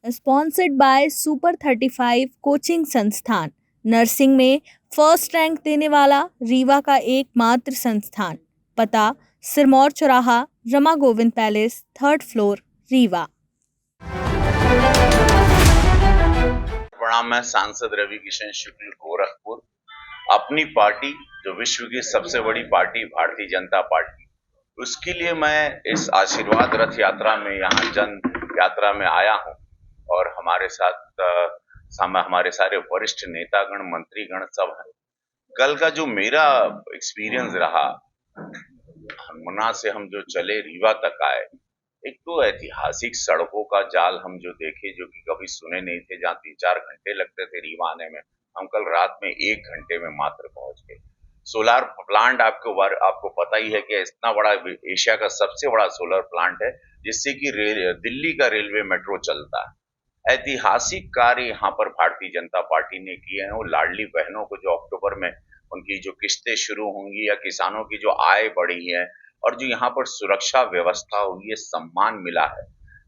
Sponsored by super 35 coaching संस्थान। Nursing में first rank देने वाला रीवा का एकमात्र संस्थान। पता सिरमौर चौराहा, Rama Govind palace, 3rd floor, Rewa. प्रणाम। मैं सांसद रवि किशन शुक्ल, गोरखपुर। अपनी पार्टी जो विश्व की सबसे बड़ी पार्टी भारतीय जनता पार्टी, उसके लिए मैं इस आशीर्वाद रथ यात्रा में, यहाँ जन यात्रा में आया हूँ और हमारे साथ हमारे सारे वरिष्ठ नेतागण, मंत्रीगण सब हैं। कल का जो मेरा एक्सपीरियंस रहा, हनुमना से हम जो चले रीवा तक आए, एक तो ऐतिहासिक सड़कों का जाल हम जो देखे, जो कि कभी सुने नहीं थे, जहाँ 3-4 घंटे लगते थे रीवा आने में, हम कल रात में 1 घंटे में मात्र पहुंच गए। सोलार प्लांट आपको पता ही है कि इतना बड़ा, एशिया का सबसे बड़ा सोलर प्लांट है, जिससे कि दिल्ली का रेलवे मेट्रो चलता है। ऐतिहासिक कार्य यहाँ पर भारतीय जनता पार्टी ने किए हैं। वो लाडली बहनों को जो अक्टूबर में उनकी जो किस्तें शुरू होंगी, या किसानों की जो आय बढ़ी है, और जो यहाँ पर सुरक्षा व्यवस्था हुई है, सम्मान मिला है,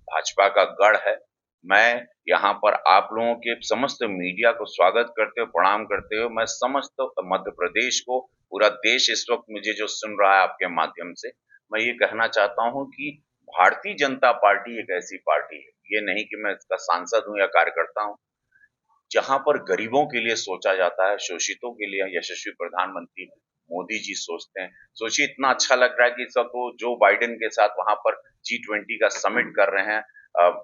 भाजपा का गढ़ है। मैं यहाँ पर आप लोगों के समस्त मीडिया को स्वागत करते हुए, प्रणाम करते हुए, मैं समस्त मध्य प्रदेश को, पूरा देश इस वक्त मुझे जो सुन रहा है आपके माध्यम से, मैं ये कहना चाहता हूँ कि भारतीय जनता पार्टी एक ऐसी पार्टी है, ये नहीं कि मैं इसका सांसद हूँ या कार्यकर्ता हूँ, जहां पर गरीबों के लिए सोचा जाता है, शोषितों के लिए यशस्वी प्रधानमंत्री मोदी जी सोचते हैं। सोचिए, इतना अच्छा लग रहा है कि इस वक्त वो जो बाइडेन के साथ वहां पर G20 का समिट कर रहे हैं।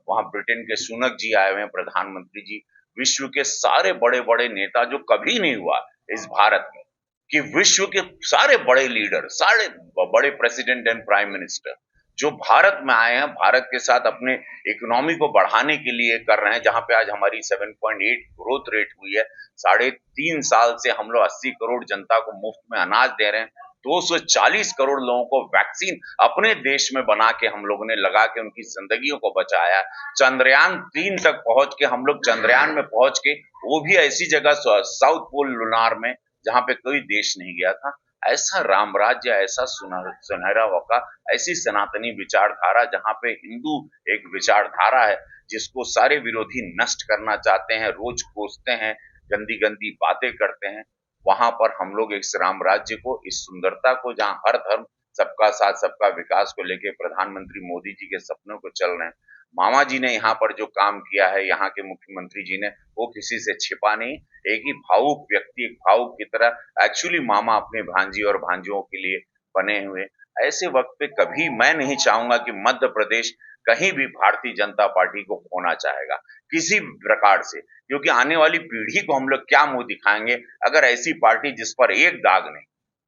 वहां ब्रिटेन के सुनक जी आए हुए हैं, प्रधानमंत्री जी। विश्व के सारे बड़े बड़े नेता, जो कभी नहीं हुआ इस भारत में कि विश्व के सारे बड़े लीडर, सारे बड़े प्रेसिडेंट एंड प्राइम मिनिस्टर जो भारत में आए हैं, भारत के साथ अपने इकोनॉमी को बढ़ाने के लिए कर रहे हैं। जहां पे आज हमारी 7.8 ग्रोथ रेट हुई है, 3.5 साल से हम लोग 80 करोड़ जनता को मुफ्त में अनाज दे रहे हैं, 240 करोड़ लोगों को वैक्सीन अपने देश में बना के हम लोगों ने लगा के उनकी जिंदगियों को बचाया। चंद्रयान 3 तक पहुंच के हम लोग, चंद्रयान में पहुंच के, वो भी ऐसी जगह साउथ पोल लुनार में जहां पे कोई देश नहीं गया था। ऐसा राम राज्य, ऐसा सुनहरा मौका, ऐसी सनातनी विचारधारा, जहां पे हिंदू एक विचारधारा है जिसको सारे विरोधी नष्ट करना चाहते हैं, रोज कोसते हैं, गंदी गंदी बातें करते हैं, वहां पर हम लोग इस राम राज्य को, इस सुंदरता को, जहां हर धर्म, सबका साथ सबका विकास को लेके प्रधानमंत्री मोदी जी के सपनों को चल रहे हैं। मामा जी ने यहाँ पर जो काम किया है, यहाँ के मुख्यमंत्री जी ने, वो किसी से छिपा नहीं। एक ही भावुक व्यक्ति, एक भावुक की तरह एक्चुअली मामा अपने भांजी और भांजियों के लिए बने हुए। ऐसे वक्त पे कभी मैं नहीं चाहूंगा कि मध्य प्रदेश कहीं भी भारतीय जनता पार्टी को खोना चाहेगा, किसी भी प्रकार से, क्योंकि आने वाली पीढ़ी को हम लोग क्या मुंह दिखाएंगे अगर ऐसी पार्टी जिस पर एक दाग नहीं,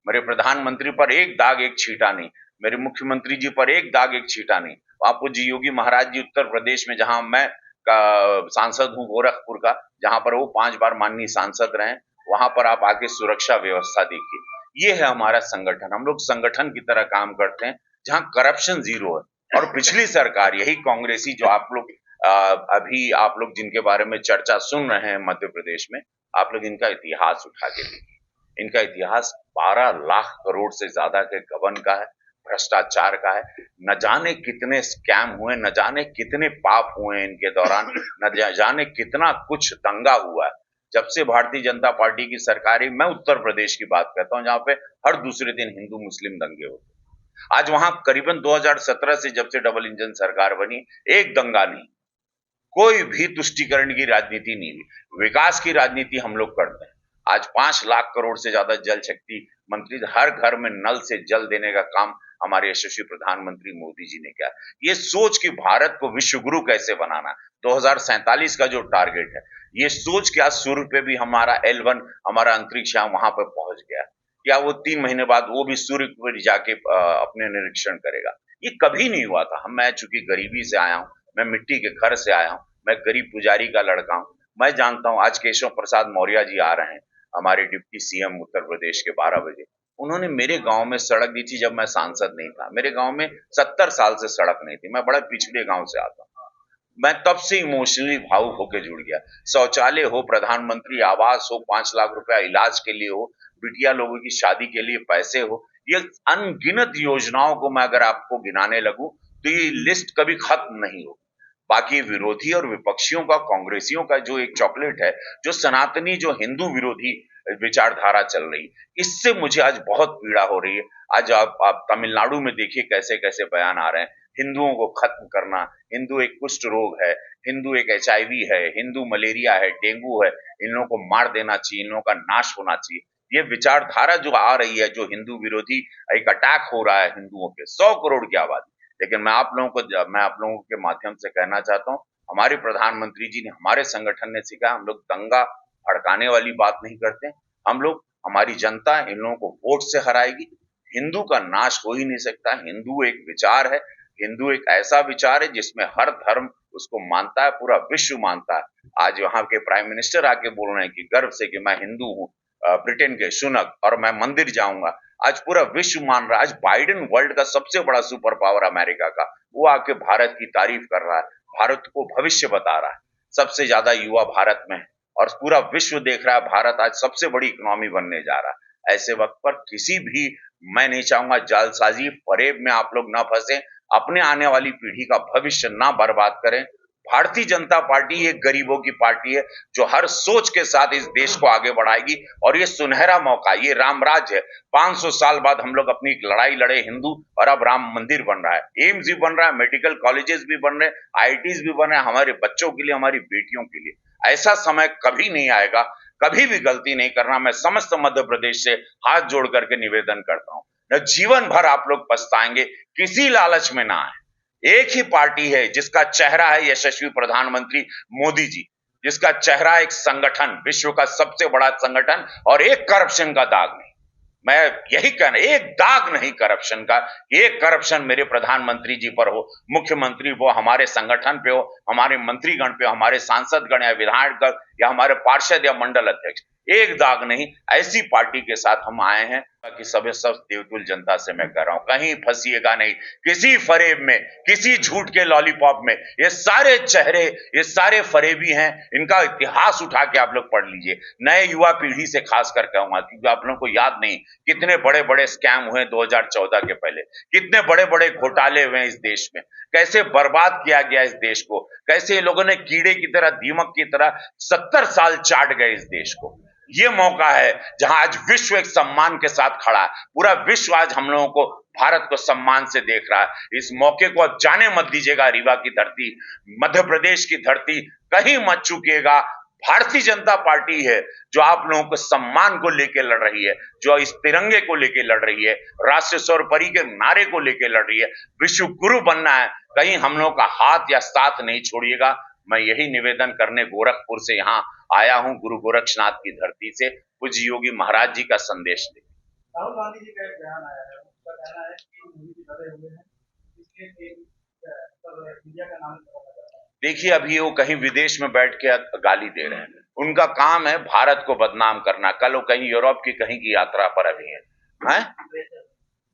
मेरे प्रधानमंत्री पर एक दाग, एक छींटा नहीं, मेरे मुख्यमंत्री जी पर एक दाग, एक छींटा नहीं, बापू जी योगी महाराज जी उत्तर प्रदेश में, जहां मैं का सांसद हूं गोरखपुर का, जहां पर वो 5 बार माननीय सांसद रहे, वहां पर आप आके सुरक्षा व्यवस्था देखिए। ये है हमारा संगठन। हम लोग संगठन की तरह काम करते हैं, जहां करप्शन जीरो है। और पिछली सरकार, यही कांग्रेसी जो आप लोग अभी आप लोग जिनके बारे में चर्चा सुन रहे हैं मध्य प्रदेश में, आप लोग इनका इतिहास उठा के देखिए। इनका इतिहास 12 लाख करोड़ से ज्यादा के गबन का है, भ्रष्टाचार का है। न जाने कितने स्कैम हुए, न जाने कितने पाप हुए इनके दौरान, न जाने कितना कुछ दंगा हुआ है। जब से भारतीय जनता पार्टी की सरकार है, मैं उत्तर प्रदेश की बात करता हूं, जहां पे हर दूसरे दिन हिंदू मुस्लिम दंगे होते। आज वहां करीबन 2017 से जब से डबल इंजन सरकार बनी, एक दंगा नहीं, कोई भी तुष्टीकरण की राजनीति नहीं हुई, विकास की राजनीति हम लोग करते हैं। आज 5 लाख करोड़ से ज्यादा जल शक्ति मंत्री, हर घर में नल से जल देने का काम हमारे यशस्वी प्रधानमंत्री मोदी जी ने किया। ये सोच कि भारत को विश्व गुरु कैसे बनाना, 2047 का जो टारगेट है, ये सोच कि आज सूर्य पे भी हमारा L1, हमारा अंतरिक्ष वहां पर पहुंच गया, या वो 3 महीने बाद वो भी सूर्य पर जाके अपने निरीक्षण करेगा। ये कभी नहीं हुआ था। मैं चूंकि गरीबी से आया हूं, मैं मिट्टी के घर से आया हूं, मैं गरीब पुजारी का लड़का हूं, मैं जानता हूं। आज केशव प्रसाद मौर्य जी आ रहे हैं, हमारे डिप्टी सीएम उत्तर प्रदेश के, 12 बजे। उन्होंने मेरे गांव में सड़क दी थी जब मैं सांसद नहीं था। मेरे गांव में 70 साल से सड़क नहीं थी, मैं बड़ा पिछड़े गांव से आता हूं। मैं तब से इमोशनली भावुक होकर जुड़ गया। शौचालय हो, प्रधानमंत्री आवास हो, 5 लाख रुपया इलाज के लिए हो, बिटिया लोगों की शादी के लिए पैसे हो, ये अनगिनत योजनाओं को मैं अगर आपको गिनाने लगूं तो ये लिस्ट कभी खत्म नहीं होगी। बाकी विरोधी और विपक्षियों का, कांग्रेसियों का जो एक चॉकलेट है, जो सनातनी, जो हिंदू विरोधी विचारधारा चल रही, इससे मुझे आज बहुत पीड़ा हो रही है। आज आप तमिलनाडु में देखिए कैसे कैसे बयान आ रहे हैं, हिंदुओं को खत्म करना, हिंदू एक कुष्ठ रोग है, हिंदू एक HIV है, हिंदू मलेरिया है, डेंगू है, इन लोगों को मार देना चाहिए, इन लोगों का नाश होना चाहिए। ये विचारधारा जो आ रही है, जो हिंदू विरोधी एक अटैक हो रहा है हिंदुओं पे, 100 करोड़ की आबादी। लेकिन मैं आप लोगों के माध्यम से कहना चाहता हूँ, हमारे प्रधानमंत्री जी ने, हमारे संगठन ने सिखाया, हम लोग दंगा भड़काने वाली बात नहीं करते। हम लोग, हमारी जनता इन लोगों को वोट से हराएगी। हिंदू का नाश हो ही नहीं सकता। हिंदू एक विचार है, हिंदू एक ऐसा विचार है जिसमें हर धर्म उसको मानता है, पूरा विश्व मानता है। आज वहां के प्राइम मिनिस्टर आके बोल रहे हैं कि गर्व से कि मैं हिंदू हूँ, ब्रिटेन के सुनक, और मैं मंदिर जाऊंगा। आज पूरा विश्व मान रहा है। आज बाइडेन वर्ल्ड का सबसे बड़ा सुपर पावर अमेरिका का, वो आके भारत की तारीफ कर रहा है, भारत को भविष्य बता रहा है। सबसे ज्यादा युवा भारत में है और पूरा विश्व देख रहा है भारत आज सबसे बड़ी इकोनॉमी बनने जा रहा है। ऐसे वक्त पर किसी भी, मैं नहीं चाहूंगा जालसाजी फरेब में आप लोग ना फंसे, अपने आने वाली पीढ़ी का भविष्य ना बर्बाद करें। भारतीय जनता पार्टी एक गरीबों की पार्टी है जो हर सोच के साथ इस देश को आगे बढ़ाएगी, और ये सुनहरा मौका, ये रामराज है। 500 साल बाद हम लोग अपनी लड़ाई लड़े हिंदू, और अब राम मंदिर बन रहा है, एम्स भी बन रहा है, मेडिकल कॉलेजेस भी बन रहे हैं, IITs भी बन रहे हैं, हमारे बच्चों के लिए, हमारी बेटियों के लिए। ऐसा समय कभी नहीं आएगा, कभी भी गलती नहीं करना। मैं समस्त मध्य प्रदेश से हाथ जोड़ करके निवेदन करता हूं, न जीवन भर आप लोग पछताएंगे, किसी लालच में ना आए। एक ही पार्टी है जिसका चेहरा है यशस्वी प्रधानमंत्री मोदी जी, जिसका चेहरा एक संगठन, विश्व का सबसे बड़ा संगठन, और एक करप्शन का दाग नहीं। मैं यही कहना, एक दाग नहीं करप्शन का, एक करप्शन मेरे प्रधानमंत्री जी पर हो, मुख्यमंत्री वो हमारे संगठन पे हो, हमारे मंत्रीगण पे, हमारे सांसद गण या विधायकगण या हमारे पार्षद या मंडल अध्यक्ष, एक दाग नहीं। ऐसी पार्टी के साथ हम आए हैं कि सब देवतुल जनता से मैं कह रहा हूं, कहीं फंसिएगा नहीं किसी फरेब में, किसी झूठ के लॉलीपॉप में। ये सारे चेहरे, ये सारे फरेबी हैं, इनका इतिहास उठा के आप लोग पढ़ लीजिए। नए युवा पीढ़ी से खास कर कहूंगा, क्योंकि आप लोगों को याद नहीं कितने बड़े बड़े स्कैम हुए 2014 के पहले, कितने बड़े बड़े घोटाले हुए इस देश में, कैसे बर्बाद किया गया इस देश को, कैसे लोगों ने कीड़े की तरह, दीमक की तरह 70 साल चाट गए इस देश को। ये मौका है जहां आज विश्व एक सम्मान के साथ खड़ा है, पूरा विश्व आज हम लोगों को, भारत को सम्मान से देख रहा है। इस मौके को अब जाने मत दीजिएगा। रीवा की धरती, मध्य प्रदेश की धरती, कहीं मत चूकिएगा। भारतीय जनता पार्टी है जो आप लोगों को सम्मान को लेकर लड़ रही है, जो इस तिरंगे को लेकर लड़ रही है, राष्ट्र सर्वोपरि के नारे को लेकर लड़ रही है। विश्व गुरु बनना है, कहीं हम लोगों का हाथ या साथ नहीं छोड़िएगा। मैं यही निवेदन करने गोरखपुर से यहाँ आया हूँ, गुरु गोरक्षनाथ की धरती से, पूज्य योगी महाराज जी का संदेश ले। राहुल गांधी जी का एक बयान आया है, उसका कहना है कि मोदी जी डरे हुए हैं, इसलिए मीडिया का नाम बताया जाता है। देखिए, अभी वो कहीं विदेश में बैठ के गाली दे रहे हैं, उनका काम है भारत को बदनाम करना। कल वो कहीं यूरोप की कहीं की यात्रा पर अभी है,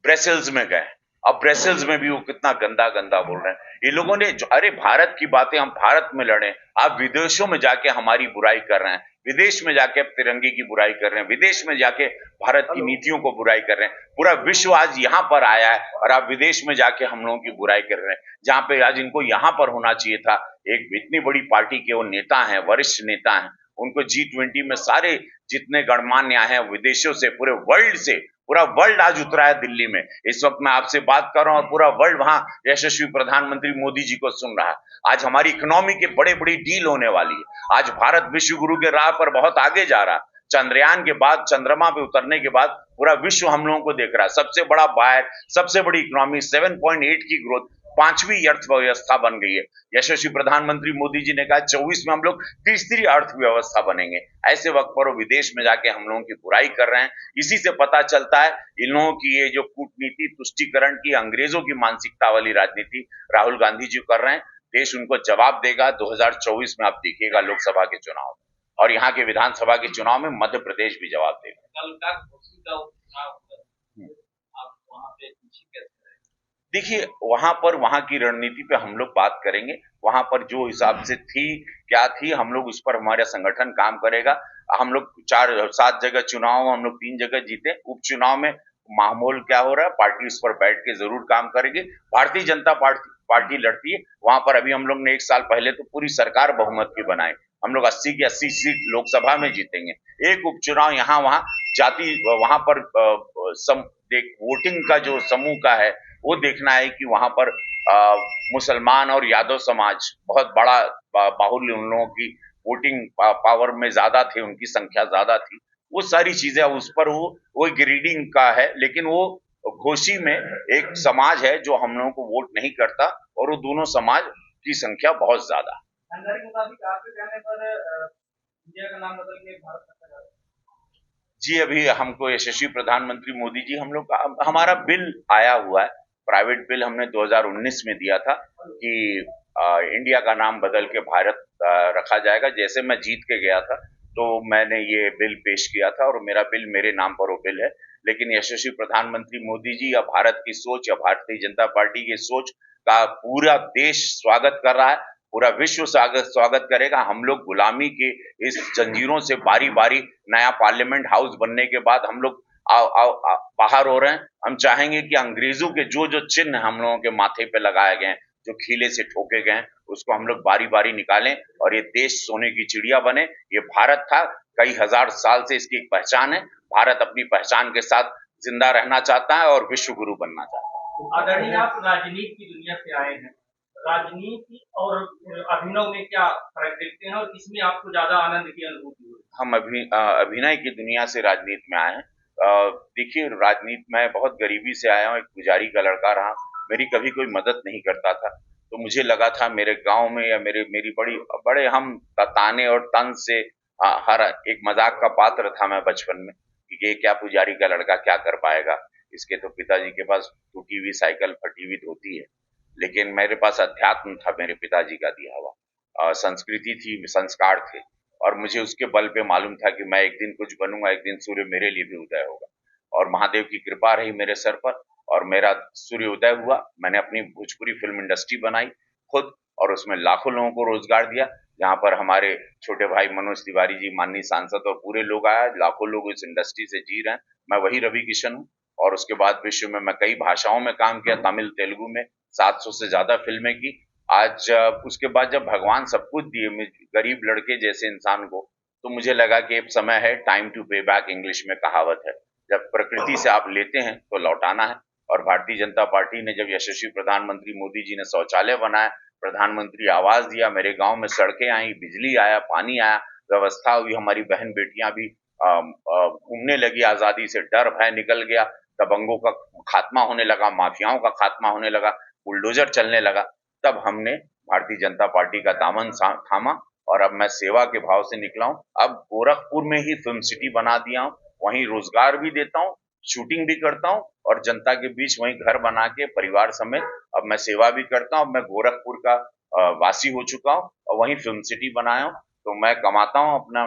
ब्रसेल्स में गए। अब ब्रसेल्स में भी वो कितना गंदा गंदा बोल रहे हैं। ये लोगों ने अरे भारत की बातें, हम भारत में लड़े, आप विदेशों में जाके हमारी बुराई कर रहे हैं, विदेश में जाके तिरंगे की बुराई कर रहे हैं, विदेश में जाके भारत की नीतियों को बुराई कर रहे हैं। पूरा विश्व आज यहाँ पर आया है और आप विदेश में जाके हम लोगों की बुराई कर रहे हैं, जहां पे आज इनको यहाँ पर होना चाहिए था। एक इतनी बड़ी पार्टी के वो नेता हैं, वरिष्ठ नेता हैं, उनको G20 में सारे जितने गणमान्य हैं विदेशों से, पूरे वर्ल्ड से, पूरा वर्ल्ड आज उतरा है दिल्ली में। इस वक्त मैं आपसे बात कर रहा हूं और पूरा वर्ल्ड वहां यशस्वी प्रधानमंत्री मोदी जी को सुन रहा है। आज हमारी इकोनॉमी के बड़े बड़ी डील होने वाली है। आज भारत विश्व गुरु के राह पर बहुत आगे जा रहा है। चंद्रयान के बाद, चंद्रमा पे उतरने के बाद पूरा विश्व हम लोगों को देख रहा है। सबसे बड़ा बायर, सबसे बड़ी इकोनॉमी, 7.8 की ग्रोथ, 5वीं अर्थव्यवस्था बन गई है। यशस्वी प्रधानमंत्री मोदी जी ने कहा 24 में हम लोग तीसरी अर्थव्यवस्था बनेंगे। ऐसे वक्त पर वो विदेश में जाके हम लोगों की बुराई कर रहे हैं। इसी से पता चलता है इन लोगों की ये जो कूटनीति, तुष्टीकरण की, अंग्रेजों की मानसिकता वाली राजनीति राहुल गांधी जी कर रहे हैं। देश उनको जवाब देगा 2024 में। आप देखिएगा लोकसभा के चुनाव और यहाँ के विधानसभा के चुनाव में मध्य प्रदेश भी जवाब देगा। कल का घोषित का उपचुनाव आप वहां पे देखिए, वहां पर वहां की रणनीति पे हम लोग बात करेंगे। वहां पर जो हिसाब से थी, क्या थी, हम लोग उस पर, हमारा संगठन काम करेगा। हम लोग 4-7 जगह चुनाव, हम लोग 3 जगह जीते। उपचुनाव में माहौल क्या हो रहा है, पार्टी उस पर बैठ के जरूर काम करेगी। भारतीय जनता पार्टी लड़ती है, वहां पर अभी हम लोग ने 1 साल पहले तो पूरी सरकार बहुमत की बनाई। हम लोग 80 की 80 सीट लोकसभा में जीतेंगे। एक उपचुनाव यहाँ वहां जाति वहां पर वोटिंग का जो समूह का है वो देखना है कि वहां पर मुसलमान और यादव समाज बहुत बड़ा बाहुल्य उन लोगों की वोटिंग पावर में ज्यादा थे, उनकी संख्या ज्यादा थी। वो सारी चीजें उस पर वो ग्रीडिंग का है, लेकिन वो घोसी में एक समाज है जो हम लोगों को वोट नहीं करता और वो दोनों समाज की संख्या बहुत ज्यादा है। जानकारी के मुताबिक आपके कहने पर इंडिया का नाम बदल के भारत रखा जा रहा है। जी, अभी हमको यशस्वी प्रधानमंत्री मोदी जी हम लोग का हमारा बिल आया हुआ है, प्राइवेट बिल हमने 2019 में दिया था कि इंडिया का नाम बदल के भारत रखा जाएगा। जैसे मैं जीत के गया था तो मैंने ये बिल पेश किया था और मेरा बिल मेरे नाम पर वो बिल है, लेकिन यशस्वी प्रधानमंत्री मोदी जी या भारत की सोच या भारतीय जनता पार्टी की सोच का पूरा देश स्वागत कर रहा है, पूरा विश्व स्वागत करेगा। हम लोग गुलामी के इस जंजीरों से बारी बारी नया पार्लियामेंट हाउस बनने के बाद हम लोग बाहर हो रहे हैं। हम चाहेंगे कि अंग्रेजों के जो जो चिन्ह हम लोगों के माथे पे लगाए गए हैं, जो खीले से ठोके गए हैं, उसको हम लोग बारी बारी निकालें और ये देश सोने की चिड़िया बने। ये भारत था, कई हजार साल से इसकी एक पहचान है। भारत अपनी पहचान के साथ जिंदा रहना चाहता है और विश्व गुरु बनना चाहता है। आदरणीय, आप राजनीति की दुनिया से आए हैं, राजनीति और अभिनव में क्या फर्क देखते हैं और इसमें आपको ज्यादा आनंद की अनुभूति हुई? हम अभिनय की दुनिया से राजनीति में आए हैं। देखिए, राजनीति में बहुत गरीबी से आया हूँ, एक पुजारी का लड़का रहा, मेरी कभी कोई मदद नहीं करता था, तो मुझे लगा था मेरे गांव में या मेरी बड़े हम ताने और तंज से हर एक मजाक का पात्र था मैं बचपन में कि ये क्या पुजारी का लड़का क्या कर पाएगा, इसके तो पिताजी के पास टूटी हुई साइकिल फटी हुई धोती है। लेकिन मेरे पास अध्यात्म था, मेरे पिताजी का दिया हुआ संस्कृति थी, संस्कार थे और मुझे उसके बल पे मालूम था कि मैं एक दिन कुछ बनूंगा, एक दिन सूर्य मेरे लिए भी उदय होगा। और महादेव की कृपा रही मेरे सर पर और मेरा सूर्य उदय हुआ। मैंने अपनी भोजपुरी फिल्म इंडस्ट्री बनाई खुद और उसमें लाखों लोगों को रोजगार दिया। जहां पर हमारे छोटे भाई मनोज तिवारी जी, माननीय सांसद और पूरे लोग आया, लाखों लोग इस इंडस्ट्री से जी रहे हैं। मैं वही रवि किशन हूँ और उसके बाद विश्व में मैं कई भाषाओं में काम किया, तमिल तेलुगु में 700 से ज्यादा फिल्में की। आज उसके बाद जब भगवान सब कुछ दिए गरीब लड़के जैसे इंसान को, तो मुझे लगा कि अब समय है, टाइम टू पे बैक, इंग्लिश में कहावत है, जब प्रकृति से आप लेते हैं तो लौटाना है। और भारतीय जनता पार्टी ने जब यशस्वी प्रधानमंत्री मोदी जी ने शौचालय बनाया, प्रधानमंत्री आवास दिया, मेरे गांव में सड़कें आई, बिजली आया, पानी आया, व्यवस्था हुई, हमारी बहन बेटियां भी घूमने लगी आजादी से, डर भय निकल गया, दबंगों का खात्मा होने लगा, माफियाओं का खात्मा होने लगा, बुलडोजर चलने लगा। तब हमने भारतीय जनता पार्टी का दामन थामा और अब मैं सेवा के भाव से निकला हूं। अब गोरखपुर में ही फिल्म सिटी बना दिया हूं, वहीं रोजगार भी देता हूं, शूटिंग भी करता हूं और जनता के बीच वहीं घर बना के परिवार समेत अब मैं सेवा भी करता हूं। मैं गोरखपुर का वासी हो चुका हूं और वहीं फिल्म सिटी बनाया हूं, तो मैं कमाता हूं अपना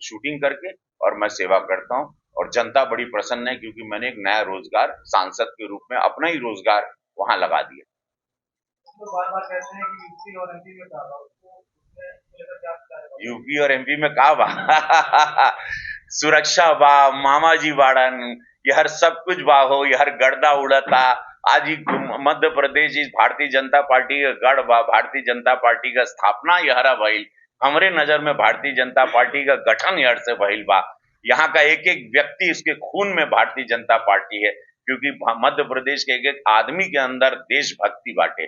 शूटिंग करके और मैं सेवा करता हूं और जनता बड़ी प्रसन्न है क्योंकि मैंने एक नया रोजगार सांसद के रूप में अपना ही रोजगार वहां लगा दिया। तो बार-बार कहते हैं कि यूपी और एमपी में काबा, तो उसमें लेकर क्या है? यूपी और एमपी में का बा सुरक्षा बा, मामाजी बाड़न, यहर सब कुछ बा हो, यहर गर्दा उड़ता। आज ही मध्य प्रदेश इस भारतीय जनता पार्टी का गढ़ बा, भारतीय जनता पार्टी का स्थापना यहरा भइल। हमरे नजर में भारतीय जनता पार्टी का गठन यहर से भइल बा। यहाँ का एक एक व्यक्ति, उसके खून में भारतीय जनता पार्टी है, क्योंकि मध्य प्रदेश के एक एक आदमी के अंदर देशभक्ति बाटे।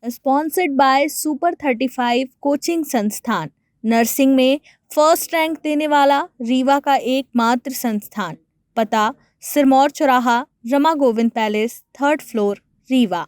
स्पॉन्सर्ड बाय सुपर 35 कोचिंग संस्थान, नर्सिंग में फर्स्ट रैंक देने वाला रीवा का एकमात्र संस्थान। पता सिरमौर चौराहा, Rama Govind palace, 3rd floor, Rewa.